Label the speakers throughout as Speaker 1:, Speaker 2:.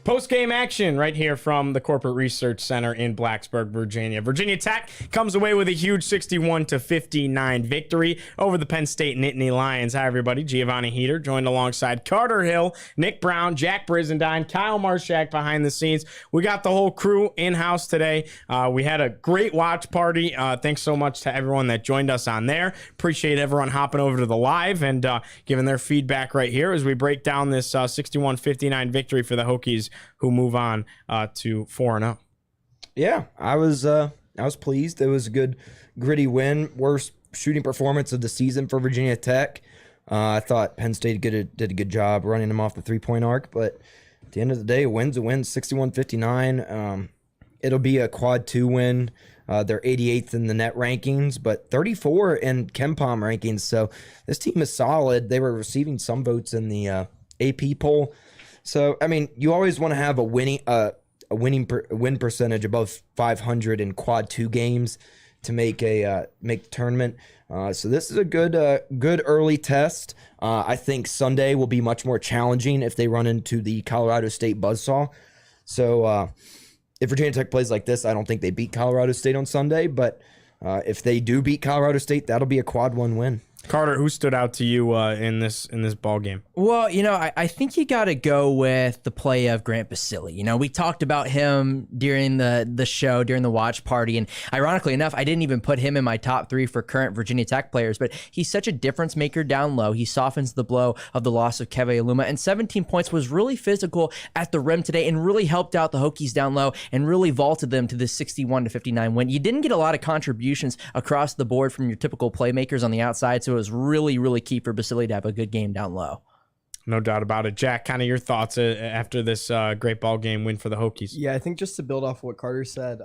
Speaker 1: Post-game action right here from the Corporate Research Center in Blacksburg, Virginia. Virginia Tech comes away with a huge 61-59 victory over the Penn State Nittany Lions. Hi, everybody. Giovanni Heater, joined alongside Carter Hill, Nick Brown, Jack Brizendine, Kyle Marshak behind the scenes. We got the whole crew in-house today. We had a great watch party. Thanks so much to everyone that joined us on there. Appreciate everyone hopping over to the live and giving their feedback right here as we break down this 61-59 victory for the Hokies, who move on to 4-0.
Speaker 2: Yeah, I was pleased. It was a good, gritty win. Worst shooting performance of the season for Virginia Tech. I thought Penn State did a good job running them off the three-point arc, but at the end of the day, a win's a win, 61-59. It'll be a quad 2 win. They're 88th in the net rankings, but 34 in KenPom rankings. So this team is solid. They were receiving some votes in the AP poll. So, I mean, you always want to have a win percentage above 500 in quad 2 games to make the tournament. So this is a good early test. I think Sunday will be much more challenging if they run into the Colorado State buzzsaw. So if Virginia Tech plays like this, I don't think they beat Colorado State on Sunday. But if they do beat Colorado State, that'll be a quad 1 win.
Speaker 1: Carter, who stood out to you in this ball game?
Speaker 3: Well, I think you got to go with the play of Grant Basile. We talked about him during the show, during the watch party, and ironically enough, I didn't even put him in my top 3 for current Virginia Tech players, but he's such a difference maker down low. He softens the blow of the loss of Keve Aluma, and 17 points, was really physical at the rim today and really helped out the Hokies down low and really vaulted them to this 61-59 win. You didn't get a lot of contributions across the board from your typical playmakers on the outside, so it was really, really key for Basile to have a good game down low.
Speaker 1: No doubt about it. Jack, kind of your thoughts after this great ball game win for the Hokies?
Speaker 4: Yeah, I think just to build off what Carter said,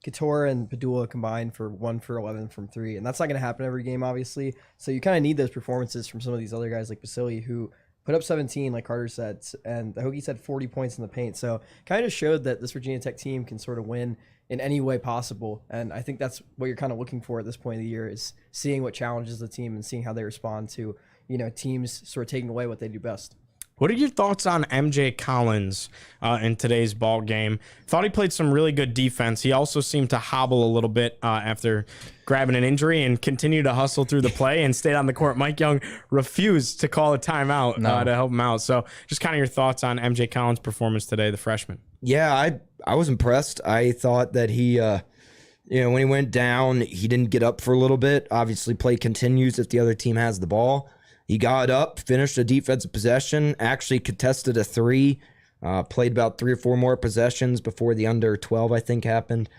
Speaker 4: Couture and Padula combined for 1 for 11 from 3, and that's not going to happen every game, obviously. So you kind of need those performances from some of these other guys like Basile, who put up 17, like Carter said, and the Hokies had 40 points in the paint. So kind of showed that this Virginia Tech team can sort of win in any way possible. And I think that's what you're kind of looking for at this point of the year, is seeing what challenges the team and seeing how they respond to, teams sort of taking away what they do best.
Speaker 1: What are your thoughts on MJ Collins in today's ball game? Thought he played some really good defense. He also seemed to hobble a little bit after grabbing an injury and continued to hustle through the play and stayed on the court. Mike Young refused to call a timeout to help him out. So just kind of your thoughts on MJ Collins' performance today, the freshman.
Speaker 2: Yeah, I was impressed. I thought that he, when he went down, he didn't get up for a little bit. Obviously, play continues if the other team has the ball. He got up, finished a defensive possession, actually contested a 3, played about 3 or 4 more possessions before the under 12, I think, happened.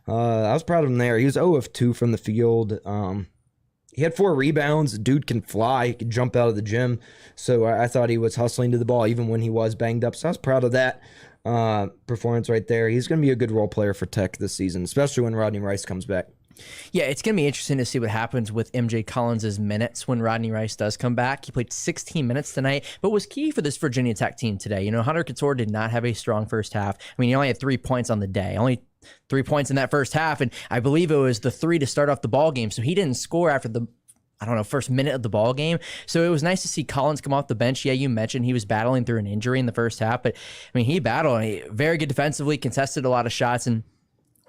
Speaker 2: I was proud of him there. He was 0 of 2 from the field. He had 4 rebounds. The dude can fly. He can jump out of the gym. So I thought he was hustling to the ball even when he was banged up. So I was proud of that performance right there. He's going to be a good role player for Tech this season, especially when Rodney Rice comes back.
Speaker 3: Yeah, it's going to be interesting to see what happens with MJ Collins' minutes when Rodney Rice does come back. He played 16 minutes tonight, but was key for this Virginia Tech team today. Hunter Couture did not have a strong first half. I mean, he only had 3 points on the day. Only 3 points in that first half, and I believe it was the 3 to start off the ball game, so he didn't score after the first minute of the ball game. So it was nice to see Collins come off the bench. Yeah, you mentioned he was battling through an injury in the first half, but I mean, he battled. He very good defensively, contested a lot of shots, and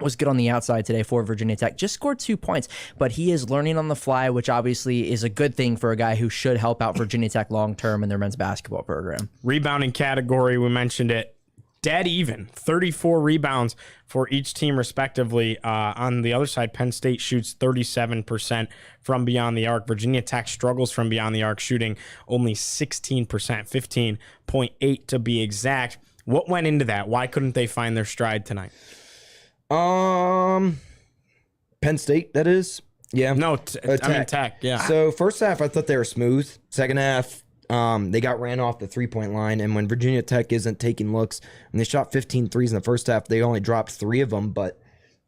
Speaker 3: was good on the outside today for Virginia Tech. Just scored 2 points, but he is learning on the fly, which obviously is a good thing for a guy who should help out Virginia Tech long-term in their men's basketball program.
Speaker 1: Rebounding category, we mentioned it. Dead even, 34 rebounds for each team respectively. On the other side, Penn State shoots 37% from beyond the arc. Virginia Tech struggles from beyond the arc, shooting only 16%, 15.8 to be exact. What went into that? Why couldn't they find their stride tonight?
Speaker 2: Penn State, that is. Yeah.
Speaker 1: No, Tech, yeah.
Speaker 2: So first half, I thought they were smooth. Second half, they got ran off the three-point line, and when Virginia Tech isn't taking looks, and they shot 15 threes in the first half, they only dropped 3 of them, but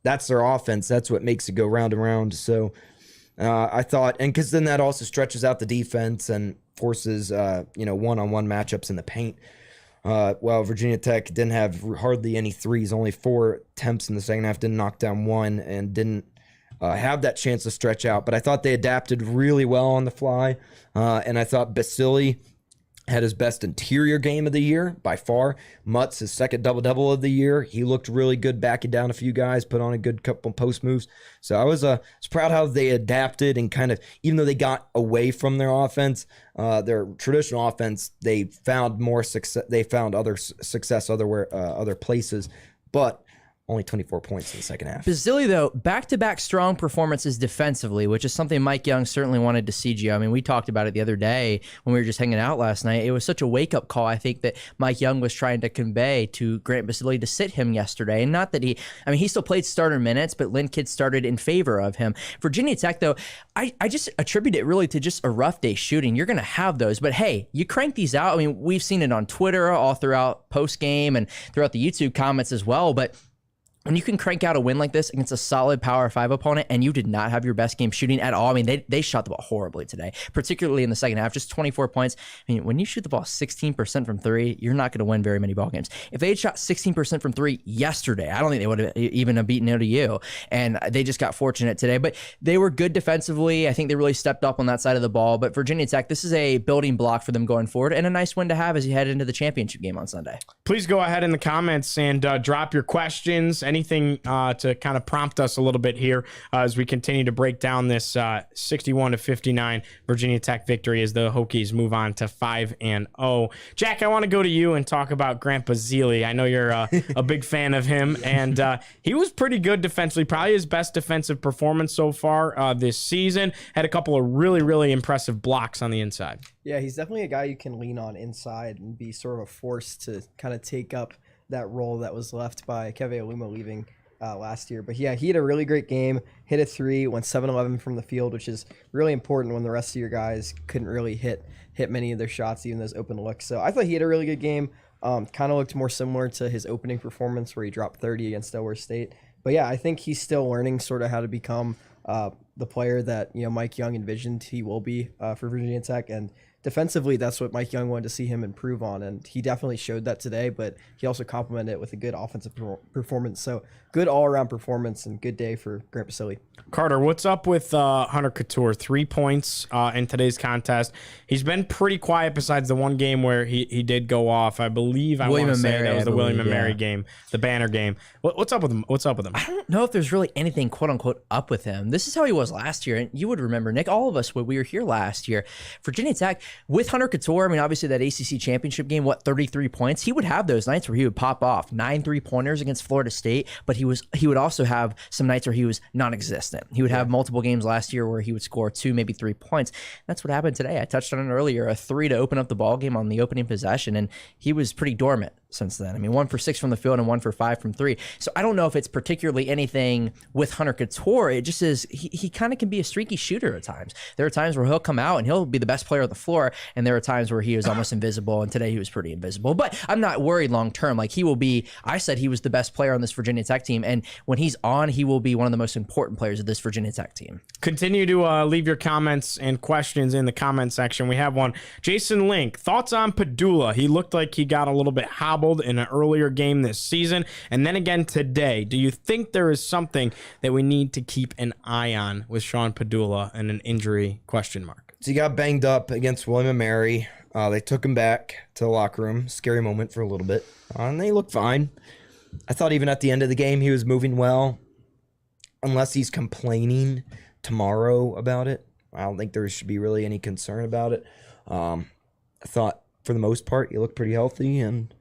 Speaker 2: that's their offense. That's what makes it go round and round. So I thought, and because then that also stretches out the defense and forces, one-on-one matchups in the paint. Well, Virginia Tech didn't have hardly any threes, only 4 attempts in the second half, didn't knock down 1, and didn't have that chance to stretch out. But I thought they adapted really well on the fly, and I thought Basile had his best interior game of the year by far. Mutt's his second double-double of the year. He looked really good backing down a few guys, put on a good couple post moves. So I was proud how they adapted and kind of, even though they got away from their offense, their traditional offense, they found more success. They found other success other places, but only 24 points in the second half.
Speaker 3: Basile, though, back-to-back strong performances defensively, which is something Mike Young certainly wanted to see, Gio. I mean, we talked about it the other day when we were just hanging out last night. It was such a wake-up call, I think, that Mike Young was trying to convey to Grant Basile to sit him yesterday. And not that he still played starter minutes, but Lynn Kidd started in favor of him. Virginia Tech, though, I just attribute it really to just a rough day shooting. You're going to have those. But, hey, you crank these out. I mean, we've seen it on Twitter all throughout post-game and throughout the YouTube comments as well. But when you can crank out a win like this against a solid Power 5 opponent and you did not have your best game shooting at all, I mean, they shot the ball horribly today, particularly in the second half, just 24 points. I mean, when you shoot the ball 16% from three, you're not going to win very many ball games. If they had shot 16% from three yesterday, I don't think they would have even beaten ODU, and they just got fortunate today. But they were good defensively. I think they really stepped up on that side of the ball. But Virginia Tech, this is a building block for them going forward and a nice win to have as you head into the championship game on Sunday.
Speaker 1: Please go ahead in the comments and drop your questions, anything to kind of prompt us a little bit here as we continue to break down this 61-59 Virginia Tech victory as the Hokies move on to 5-0. Jack, I want to go to you and talk about Grant Basile. I know you're a big fan of him, and he was pretty good defensively, probably his best defensive performance so far this season. Had a couple of really, really impressive blocks on the inside.
Speaker 4: Yeah, he's definitely a guy you can lean on inside and be sort of a force to kind of take up that role that was left by Keve Aluma leaving last year. But yeah, he had a really great game, hit a three, went 7-11 from the field, which is really important when the rest of your guys couldn't really hit many of their shots, even those open looks. So I thought he had a really good game. Kind of looked more similar to his opening performance where he dropped 30 against Delaware State. But yeah, I think he's still learning sort of how to become the player that Mike Young envisioned he will be for Virginia Tech. And defensively, that's what Mike Young wanted to see him improve on, and he definitely showed that today, but he also complemented it with a good offensive performance. So good all-around performance and good day for Grant Basile.
Speaker 1: Carter, what's up with Hunter Couture? 3 points in today's contest. He's been pretty quiet besides the one game where he did go off. I believe I want to say that was the William and Mary game, the banner game. What's up with him? What's up with him?
Speaker 3: I don't know if there's really anything quote-unquote up with him. This is how he was last year, and you would remember, Nick, all of us when we were here last year. Virginia Tech, with Hunter Couture, I mean, obviously that ACC championship game, 33 points? He would have those nights where he would pop off 9 3-pointers against Florida State, but he would also have some nights where he was non-existent. He would have multiple games last year where he would score 2, maybe 3 points. That's what happened today. I touched on it earlier, a 3 to open up the ball game on the opening possession, and he was pretty dormant since then. I mean, 1 for 6 from the field and 1 for 5 from 3. So I don't know if it's particularly anything with Hunter Couture. It just is, he kind of can be a streaky shooter at times. There are times where he'll come out and he'll be the best player on the floor, and there are times where he was almost invisible, and today he was pretty invisible. But I'm not worried long term. Like, he will be, I said he was the best player on this Virginia Tech team, and when he's on, he will be one of the most important players of this Virginia Tech team.
Speaker 1: Continue to leave your comments and questions in the comment section. We have one. Jason Link, thoughts on Padula? He looked like he got a little bit hobbled in an earlier game this season, and then again today. Do you think there is something that we need to keep an eye on with Sean Padula and an injury question mark?
Speaker 2: So he got banged up against William and Mary. They took him back to the locker room. Scary moment for a little bit. And they looked fine. I thought even at the end of the game he was moving well. Unless he's complaining tomorrow about it, I don't think there should be really any concern about it. I thought for the most part he looked pretty healthy, and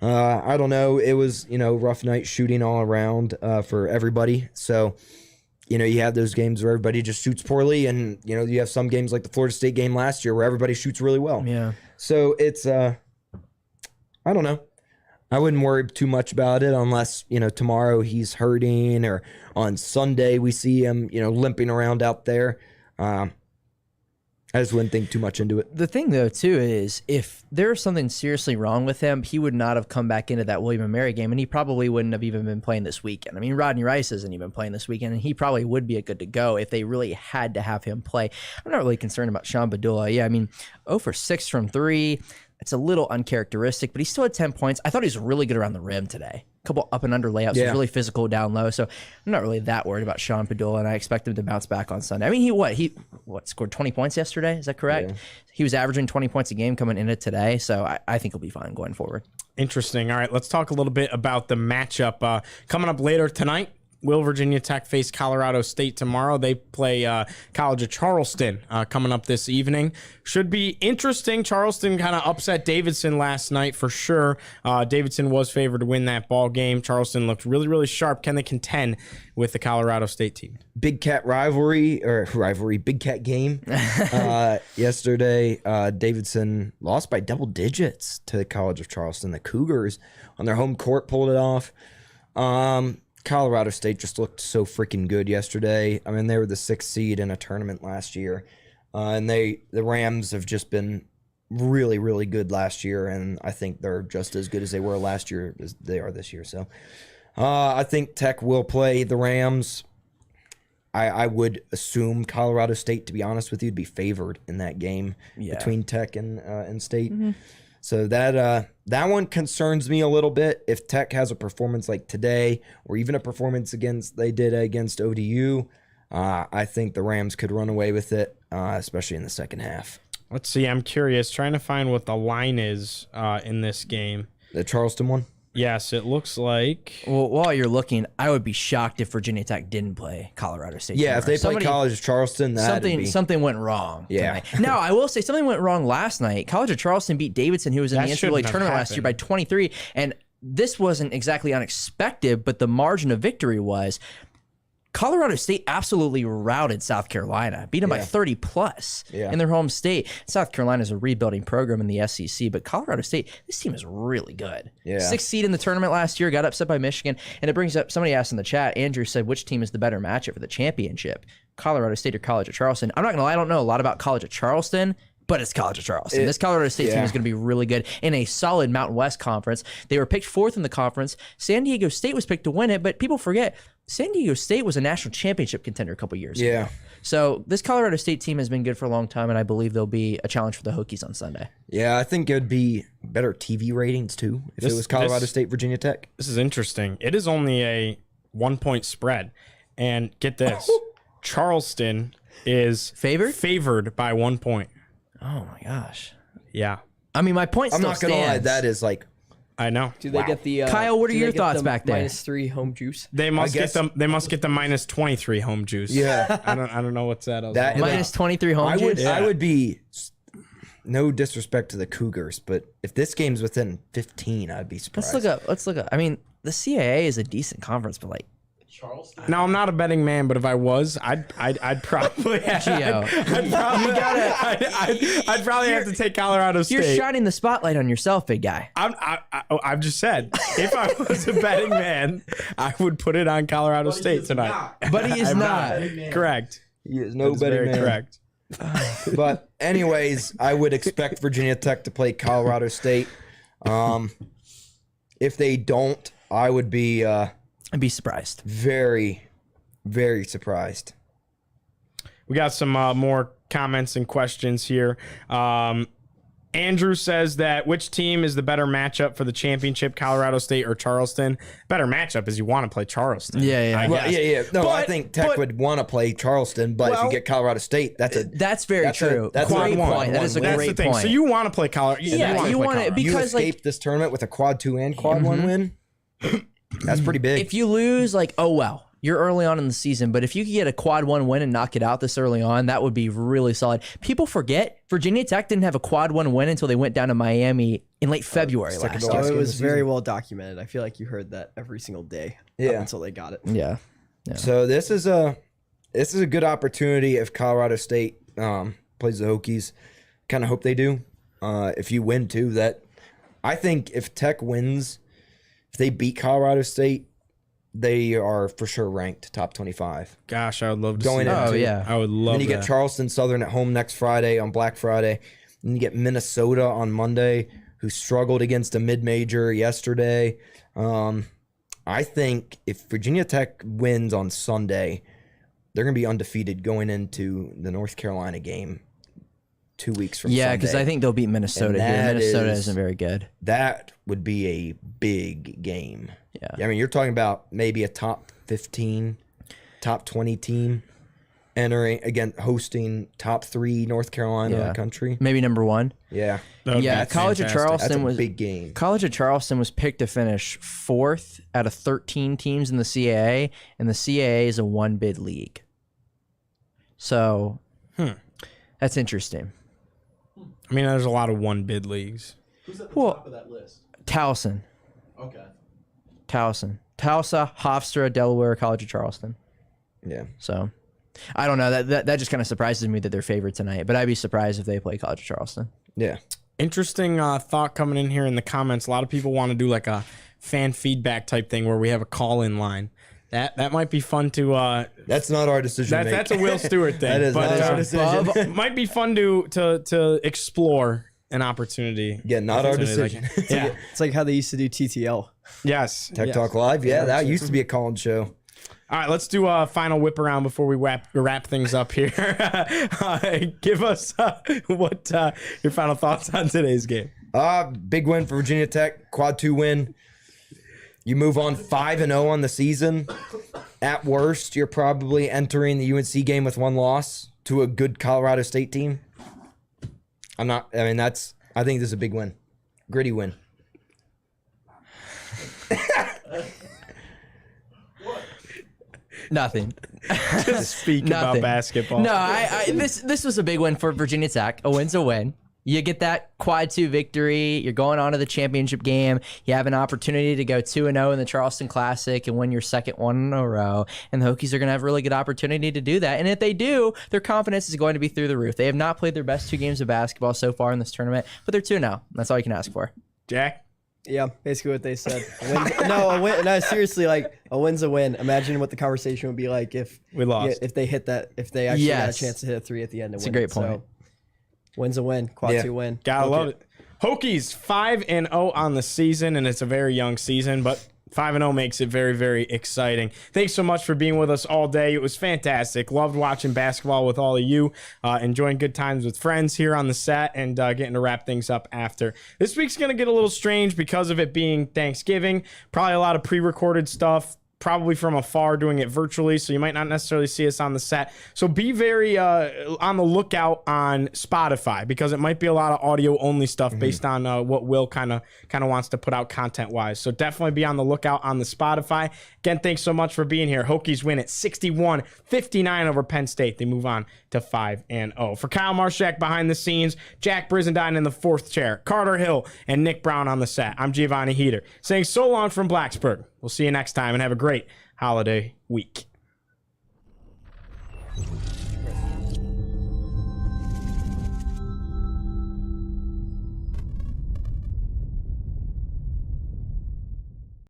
Speaker 2: I don't know. It was, rough night shooting all around for everybody. So, you have those games where everybody just shoots poorly, and, you have some games like the Florida State game last year where everybody shoots really well.
Speaker 3: Yeah.
Speaker 2: So it's, I don't know. I wouldn't worry too much about it unless, tomorrow he's hurting, or on Sunday we see him, limping around out there. I just wouldn't think too much into it.
Speaker 3: The thing, though, too, is if there's something seriously wrong with him, he would not have come back into that William & Mary game, and he probably wouldn't have even been playing this weekend. I mean, Rodney Rice isn't even playing this weekend, and he probably would be a good to go if they really had to have him play. I'm not really concerned about Sean Padula. Yeah, I mean, 0 for 6 from 3. It's a little uncharacteristic, but he still had 10 points. I thought he was really good around the rim today. couple up and under layups.
Speaker 2: Yeah.
Speaker 3: Was really physical down low. So I'm not really that worried about Sean Padula, and I expect him to bounce back on Sunday. I mean, he scored 20 points yesterday? Is that correct?
Speaker 2: Yeah.
Speaker 3: He was averaging 20 points a game coming into today, so I think he'll be fine going forward.
Speaker 1: Interesting. All right, let's talk a little bit about the matchup coming up later tonight. Will Virginia Tech face Colorado State tomorrow? They play College of Charleston coming up this evening. Should be interesting. Charleston kind of upset Davidson last night for sure. Davidson was favored to win that ball game. Charleston looked really, really sharp. Can they contend with the Colorado State team?
Speaker 2: Big Cat Big Cat game. Yesterday, Davidson lost by double digits to the College of Charleston. The Cougars on their home court pulled it off. Colorado State just looked so freaking good yesterday. I mean, they were the 6th seed in a tournament last year. And the Rams have just been really, really good last year, and I think they're just as good as they were last year as they are this year. So I think Tech will play the Rams. I would assume Colorado State, to be honest with you, would be favored in that game between Tech and State. Mm-hmm. So that one concerns me a little bit. If Tech has a performance like today, or even a performance they did against ODU, I think the Rams could run away with it, especially in the second half.
Speaker 1: Let's see. I'm curious, trying to find what the line is in this game.
Speaker 2: The Charleston one?
Speaker 1: Yes, it looks like.
Speaker 3: Well, while you're looking, I would be shocked if Virginia Tech didn't play Colorado State.
Speaker 2: Yeah, if they play College of Charleston,
Speaker 3: something went wrong.
Speaker 2: Yeah.
Speaker 3: Tonight. Now, I will say something went wrong last night. College of Charleston beat Davidson, who was in the NCAA tournament last year, by 23, and this wasn't exactly unexpected, but the margin of victory was Colorado State absolutely routed South Carolina, beat them by 30 plus in their home state. South Carolina is a rebuilding program in the SEC, but Colorado State, this team is really good. Yeah. 6th seed in the tournament last year, got upset by Michigan, and it brings up, somebody asked in the chat, Andrew said, which team is the better matchup for the championship, Colorado State or College of Charleston? I'm not going to lie, I don't know a lot about College of Charleston, but it's College of Charleston. This Colorado State team is going to be really good in a solid Mountain West conference. They were picked 4th in the conference. San Diego State was picked to win it, but people forget, San Diego State was a national championship contender a couple years ago. So this Colorado State team has been good for a long time, and I believe they'll be a challenge for the Hokies on Sunday.
Speaker 2: Yeah, I think it would be better TV ratings, too, if it was Colorado State, Virginia Tech.
Speaker 1: This is interesting. It is only a 1-point spread. And get this, Charleston is favored by 1 point.
Speaker 3: Oh, my gosh.
Speaker 1: Yeah.
Speaker 3: I mean, my point still
Speaker 2: I'm not going to lie, that is like...
Speaker 1: I know.
Speaker 4: Do they get the
Speaker 3: Kyle? What are your thoughts back there?
Speaker 4: -3 home juice.
Speaker 1: They must get them. They must get the -23 home juice.
Speaker 2: Yeah,
Speaker 1: I don't know what's that.
Speaker 3: -23 home juice.
Speaker 2: I would be. No disrespect to the Cougars, but if this game's within 15, I'd be surprised.
Speaker 3: Let's look up. I mean, the CAA is a decent conference, but like.
Speaker 1: Charleston. Now I'm not a betting man, but if I was, I'd probably
Speaker 3: Gio.
Speaker 1: I'd probably have to take Colorado State.
Speaker 3: You're shining the spotlight on yourself, big guy.
Speaker 1: I've just said, if I was a betting man, I would put it on Colorado State tonight.
Speaker 3: But he is not.
Speaker 1: Correct.
Speaker 2: He is no betting man.
Speaker 1: Correct.
Speaker 2: But anyways, I would expect Virginia Tech to play Colorado State. If they don't, I would be.
Speaker 3: I'd be surprised.
Speaker 2: Very, very surprised.
Speaker 1: We got some more comments and questions here. Andrew says that which team is the better matchup for the championship, Colorado State or Charleston? Better matchup is you want to play Charleston.
Speaker 3: Yeah.
Speaker 2: No, I think Tech would want to play Charleston, but if you get Colorado State, that's
Speaker 3: very true. That's a great point. That is a great point.
Speaker 1: So you want to play Colorado?
Speaker 3: Yeah, you want it because
Speaker 2: you escaped this tournament with a quad 2 and quad 1 win. That's pretty big.
Speaker 3: If you lose, you're early on in the season, but if you could get a quad 1 win and knock it out this early on, that would be really solid. People forget Virginia Tech didn't have a quad 1 win until they went down to Miami in late February last year.
Speaker 4: So it was very well documented. I feel like you heard that every single day up until they got it.
Speaker 3: Yeah.
Speaker 2: So this is a good opportunity if Colorado State plays the Hokies. Kind of hope they do. If you win too, I think if Tech wins. If they beat Colorado State, they are for sure ranked top 25.
Speaker 1: Gosh, I would love to see that.
Speaker 3: Oh, yeah.
Speaker 1: I would love that.
Speaker 2: Then you get Charleston Southern at home next Friday on Black Friday. Then you get Minnesota on Monday, who struggled against a mid-major yesterday. I think if Virginia Tech wins on Sunday, they're going to be undefeated going into the North Carolina game 2 weeks from
Speaker 3: Yeah,
Speaker 2: Sunday.
Speaker 3: because I think they'll beat Minnesota here.
Speaker 2: that
Speaker 3: Minnesota
Speaker 2: is-
Speaker 3: isn't very good.
Speaker 2: That would be a big game.
Speaker 3: Yeah.
Speaker 2: I mean, you're talking about maybe a top 15, top 20 team entering, again, hosting top 3 North Carolina in the country.
Speaker 3: Maybe number 1.
Speaker 2: Yeah.
Speaker 1: That would be
Speaker 3: College of
Speaker 1: fantastic.
Speaker 3: Charleston
Speaker 2: That's a
Speaker 3: was
Speaker 2: big game.
Speaker 3: College of Charleston was picked to finish 4th out of 13 teams in the CAA, and the CAA is a 1-bid league. So that's interesting.
Speaker 1: I mean, there's a lot of one-bid leagues.
Speaker 5: Who's at the
Speaker 3: Well-
Speaker 5: top of that list?
Speaker 3: Towson,
Speaker 5: Okay.
Speaker 3: Towson, Towson, Hofstra, Delaware, College of Charleston.
Speaker 2: Yeah.
Speaker 3: So I don't know. That just kind of surprises me that they're favored tonight, but I'd be surprised if they play College of Charleston.
Speaker 2: Yeah.
Speaker 1: Interesting thought coming in here in the comments. A lot of people want to do like a fan feedback type thing where we have a call-in line. That might be fun to.
Speaker 2: That's not our decision. to make.
Speaker 1: That's a Will Stewart thing.
Speaker 2: That is
Speaker 1: but,
Speaker 2: not our decision.
Speaker 1: might be fun to explore an opportunity.
Speaker 2: Yeah, not our
Speaker 1: Opportunity
Speaker 2: decision.
Speaker 1: like- yeah.
Speaker 4: It's like how they used to do TTL.
Speaker 1: Yes.
Speaker 2: Tech Talk Live. Yeah, that used to be a call-in show.
Speaker 1: All right, let's do a final whip around before we wrap things up here. Give us what your final thoughts on today's game.
Speaker 2: Big win for Virginia Tech. Quad 2 win. You move on 5-0 on the season. At worst, you're probably entering the UNC game with 1 loss to a good Colorado State team. I think this is a big win. Gritty win.
Speaker 3: Nothing.
Speaker 1: Just speak about
Speaker 3: Nothing.
Speaker 1: basketball.
Speaker 3: No, this was a big win for Virginia Tech. A win's a win. You get that quad 2 victory. You're going on to the championship game. You have an opportunity to go 2-0 in the Charleston Classic and win your second one in a row. And the Hokies are going to have a really good opportunity to do that. And if they do, their confidence is going to be through the roof. They have not played their best 2 games of basketball so far in this tournament, but they're 2-0. That's all you can ask for.
Speaker 1: Jack?
Speaker 4: Yeah, basically what they said. A win, no, seriously, like a win's a win. Imagine what the conversation would be like if
Speaker 1: We lost.
Speaker 4: if they hit that, if they actually got a
Speaker 3: Yes.
Speaker 4: chance to hit a 3 at the end.
Speaker 3: It's a great point.
Speaker 4: So, win's a win. Quad 2 win.
Speaker 1: Gotta love it. Hokies 5-0 on the season, and it's a very young season, but 5-0 makes it very, very exciting. Thanks so much for being with us all day. It was fantastic. Loved watching basketball with all of you. Enjoying good times with friends here on the set and getting to wrap things up after. This week's going to get a little strange because of it being Thanksgiving. Probably a lot of pre-recorded stuff. Probably from afar, doing it virtually, so you might not necessarily see us on the set. So be very on the lookout on Spotify, because it might be a lot of audio only stuff based on what Will kind of wants to put out content wise. So definitely be on the lookout on the Spotify. Again, thanks so much for being here. Hokies win at 61-59 over Penn State. They move on to 5-0. For Kyle Marshak behind the scenes, Jack Brizendine in the 4th chair, Carter Hill and Nick Brown on the set. I'm Giovanni Heater saying so long from Blacksburg. We'll see you next time and have a great holiday week.